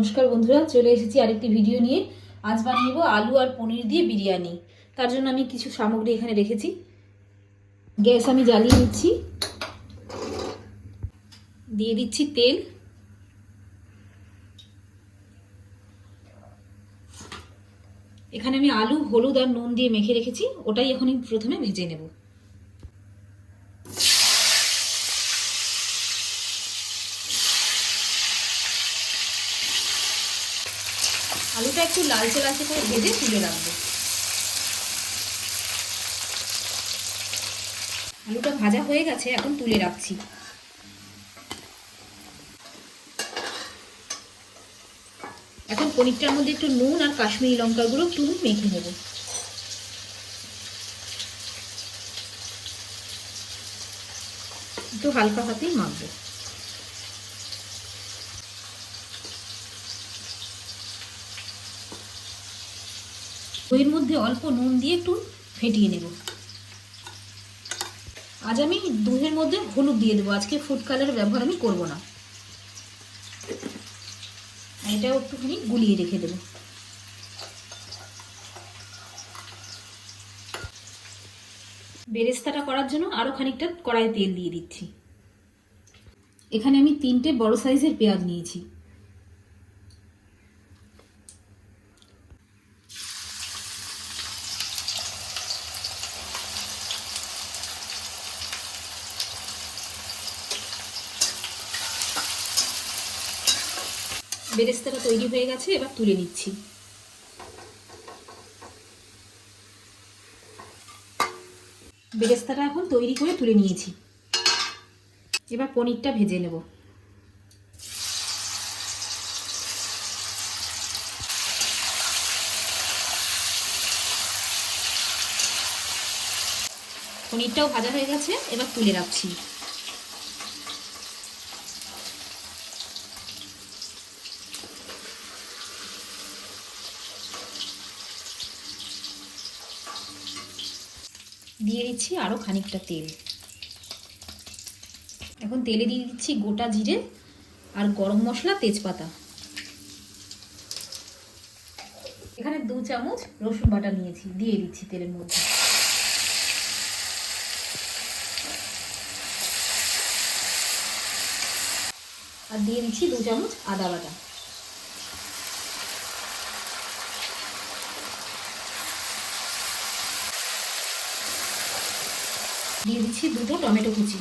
নমস্কার বন্ধুরা, চলে এসেছি আরেকটি ভিডিও নিয়ে। আজ বানিয়ে আলু আর পনির দিয়ে বিরিয়ানি। তার জন্য আমি কিছু সামগ্রী এখানে রেখেছি। গ্যাস আমি জ্বালিয়ে নিচ্ছি, দিয়ে দিচ্ছি তেল। এখানে আমি আলু, হলুদ আর নুন দিয়ে মেখে রেখেছি, ওটাই এখন প্রথমে ভেজে নেব। আলুটা একটু লালচে লালচে করে ভেজে তুলে রাখবো। আলুটা ভাজা হয়ে গেছে, এখন তুলে রাখছি। এখন পনিরটার মধ্যে একটু নুন আর কাশ্মীরি লঙ্কার গুঁড়ো একটু মেখে নেব। একটু হালকা হাতেই মাখবো। দইয়ের মধ্যে অল্প নুন দিয়ে একটু ফেটিয়ে নেব। আজ আমি দুধের মধ্যে হলুদ দিয়ে দেবো, আজকে ফুড কালারের ব্যবহার আমি করব না। এটাও একটুখানি গুলিয়ে রেখে দেবো। বেরেস্তাটা করার জন্য আরো খানিকটা কড়াইয়ে তেল দিয়ে দিচ্ছি। এখানে আমি 3টে বড় সাইজের পেঁয়াজ নিয়েছি। বেরেস্তাটা তৈরি হয়ে গেছে, এবার তুলে নিচ্ছি। বেরেস্তাটা এখন তৈরি করে তুলে নিয়েছি। এবার পনিরটা ভেজে নেব। পনিরটাও ভাজা হয়ে গেছে, এবার তুলে রাখছি। দিয়ে দিচ্ছি আরো খানিকটা তেল। এখন তেলে দিয়ে দিচ্ছি গোটা জিরে আর গরম মশলা, তেজপাতা। এখানে 2 চামচ রসুন বাটা নিয়েছি, দিয়ে দিচ্ছি তেলের মধ্যে। আর দিয়ে দিচ্ছি 2 চামচ আদা বাটা। দিয়ে দিচ্ছি 2টো টমেটো কুচি।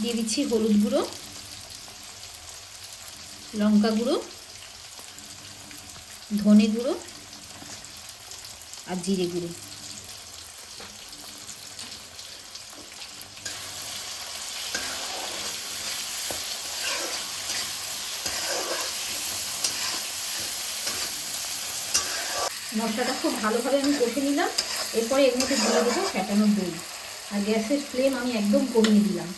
দিয়ে দিচ্ছি হলুদ গুঁড়ো, লঙ্কা গুঁড়ো, ধনে গুঁড়ো আর জিরে গুঁড়ো। মশলাটা খুব ভালোভাবে আমি কষে নিলাম। এরপরে এর মধ্যে দিয়ে দেবো ফ্যাটানো দই। আর গ্যাসের ফ্লেম আমি একদম কমিয়ে দিলাম।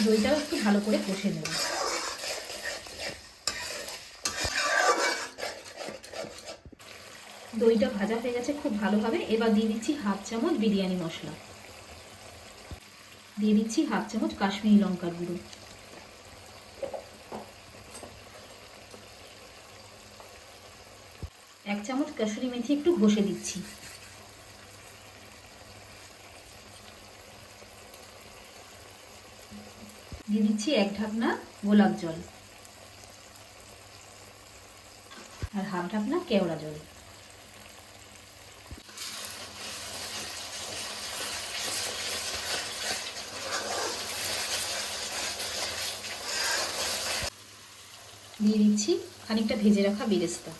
দইটাও একটু ভালো করে কষে নেব। দইটা ভাজা হয়ে গেছে খুব ভালোভাবে। এবার দিয়ে দিচ্ছি 1/2 চামচ বিরিয়ানি মশলা। দিয়ে দিচ্ছি 1/2 চামচ কাশ্মীরি লঙ্কার গুঁড়ো। 1 চামচ কাসুরি মেথি একটু ঘষে দিচ্ছি। দিয়ে দিচ্ছি 1 ঢাকনা গোলাপ জল আর 1/2 ঢাকনা কেওড়া জল। দিয়ে দিচ্ছি খানিকটা ভেজে রাখা বেরেস্তা।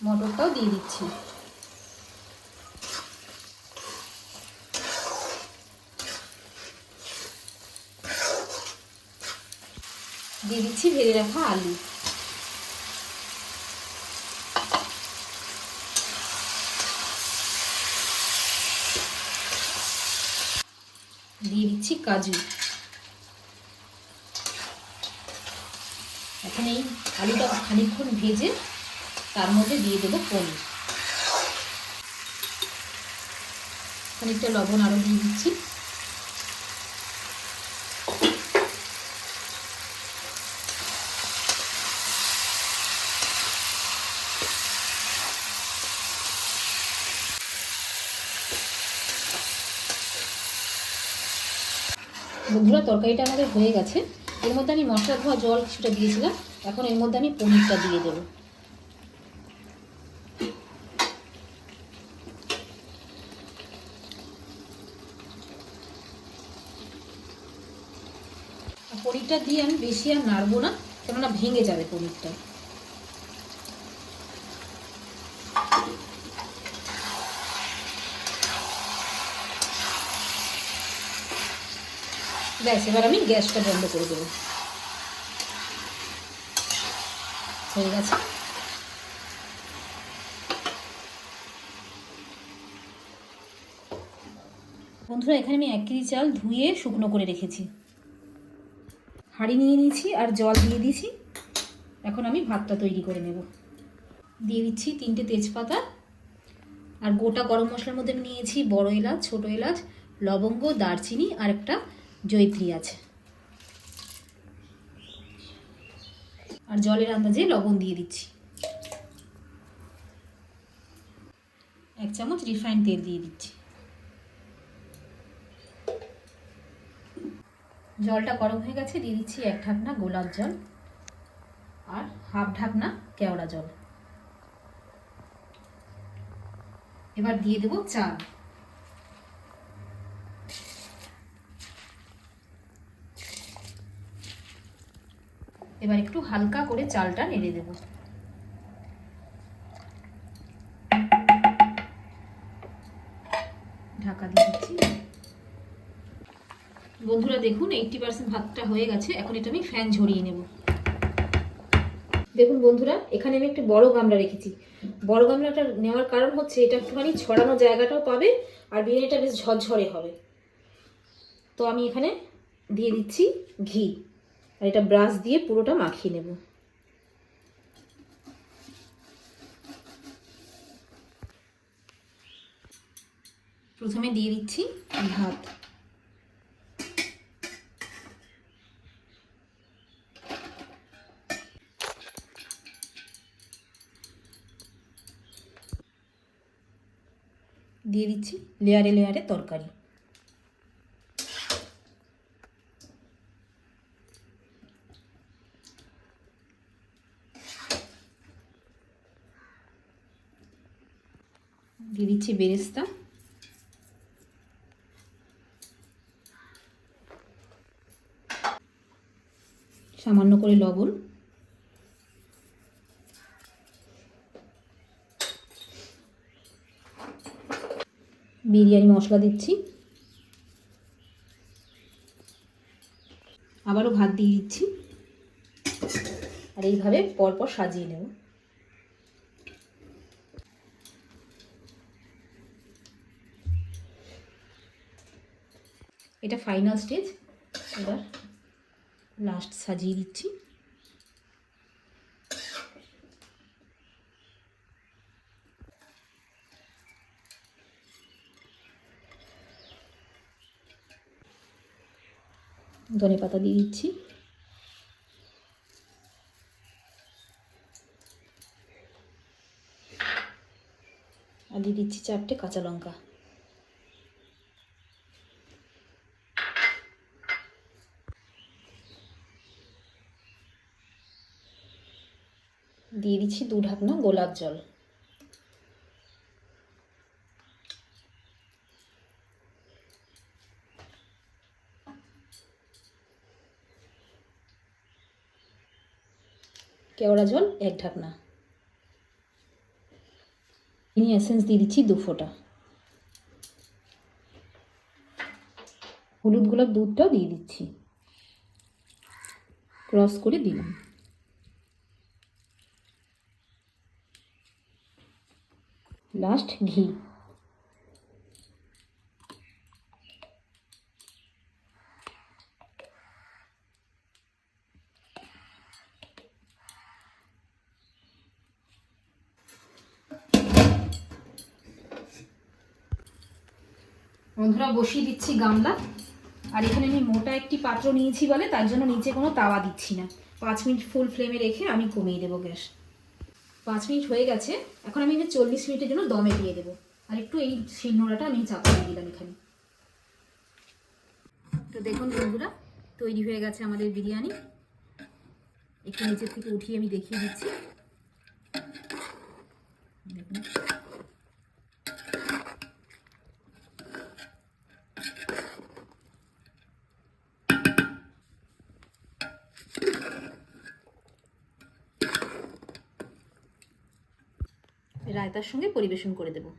মটরটাও দিয়ে দিচ্ছি। দিয়ে দিচ্ছি ভেজে রাখা আলু। দিয়ে দিচ্ছি কাজু। এখন এই আলুটা খানিকক্ষণ ভেজে তার মধ্যে দিয়ে দেবো পনির। খানিকটা লবণ আরও দিয়ে দিচ্ছি। বন্ধুরা, তরকারিটা আমাদের হয়ে গেছে। এর মধ্যে আমি মশলা ধোয়া জল কিছুটা দিয়েছিলাম, এখন এর মধ্যে আমি পনিরটা দিয়ে দেবো। পনিরটা দিয়ে আমি বেশি আর নাড়বো না, কেননা ভেঙে যাবে পনিরটা। ব্যাস, এবার আমি গ্যাসটা বন্ধ করে দেবো। হয়ে গেছে। বন্ধুরা, এখানে আমি 1 কেজি চাল ধুয়ে শুকনো করে রেখেছি। হাঁড়ি নিয়ে নিয়েছি আর জল দিয়ে দিয়েছি। এখন আমি ভাতটা তৈরি করে নেব। দিয়ে দিচ্ছি 3টে তেজপাতা, আর গোটা গরম মশলার মধ্যে নিয়েছি বড় এলাচ, ছোট এলাচ, লবঙ্গ, দারচিনি আর একটা জয়িত্রী আছে। আর জলের আন্দাজে লবণ দিয়ে দিচ্ছি। 1 চামচ রিফাইন্ড তেল দিয়ে দিচ্ছি। জলটা গরম হয়ে গেছে, দিয়ে দিচ্ছি 1 ঢাকনা গোলাপ জল আর 1/2 ঢাকনা কেওড়া জল। এবার দিয়ে দেবো চাল। এবার একটু হালকা করে চালটা নেড়ে দেব। ঢাকা দিয়ে দিচ্ছি। বন্ধুরা দেখুন, 80% ভাতটা হয়ে গেছে। এখন এটা আমি ফ্যান ঝরিয়ে নেব। দেখুন বন্ধুরা, এখানে আমি একটু বড় গামলা রেখেছি। বড় গামলাটা নেওয়ার কারণ হচ্ছে এটা একটুখানি ছড়ানো জায়গাটাও পাবে আর বিরিয়ানিটা বেশ ঝরঝরে হবে। তো আমি এখানে দিয়ে দিচ্ছি ঘি, আর এটা ব্রাশ দিয়ে পুরোটা মাখিয়ে নেব। প্রথমে দিয়ে দিচ্ছি ভাত। দিয়ে দিচ্ছি লেয়ারে লেয়ারে তরকারি। দিয়ে দিচ্ছি বেরেস্তা, সামান্য করে লবণ, বিরিয়ানি মশলা দিচ্ছি, আবারও ভাত দিয়ে দিচ্ছি, আর এইভাবে পরপর সাজিয়ে নেব। এটা ফাইনাল স্টেজ। এবার লাস্ট সাজিয়ে দিচ্ছি। ধনেপাতা দিয়ে দিচ্ছি। আর দিয়ে দিচ্ছি 4টে কাঁচা লঙ্কা। দিয়ে দিচ্ছি 2 ঢাকনা গোলাপ জল। কেওড়া জল 1 ঢাকনা। চিনি এসেন্স দিয়ে দিচ্ছি 2 ফোঁটা। হলুদ গোলাপ দুধটাও দিয়ে দিচ্ছি। ক্রস করে দিলাম। লাস্ট ঘি। বন্ধুরা বসিয়ে দিচ্ছি গামলা। আর এখানে আমি মোটা একটি পাত্র নিয়েছি বলে তার জন্য নিচে কোনো তাওয়া দিচ্ছি না। 5 মিনিট ফুল ফ্লেমে রেখে আমি কমিয়ে দেবো গ্যাস। 5 মিনিট হয়ে গেছে, এখন আমি 40 মিনিটের জন্য দমে দিয়ে দেবো। আর একটু এই শিলনোড়াটা আমি চাপা দিয়ে দিলাম এখানে। তো দেখুন বন্ধুরা, তৈরি হয়ে গেছে আমাদের বিরিয়ানি। একটু নিচের থেকে উঠিয়ে আমি দেখিয়ে দিচ্ছি। দেখুন রায়তার সঙ্গে পরিবেশন করে দেবো।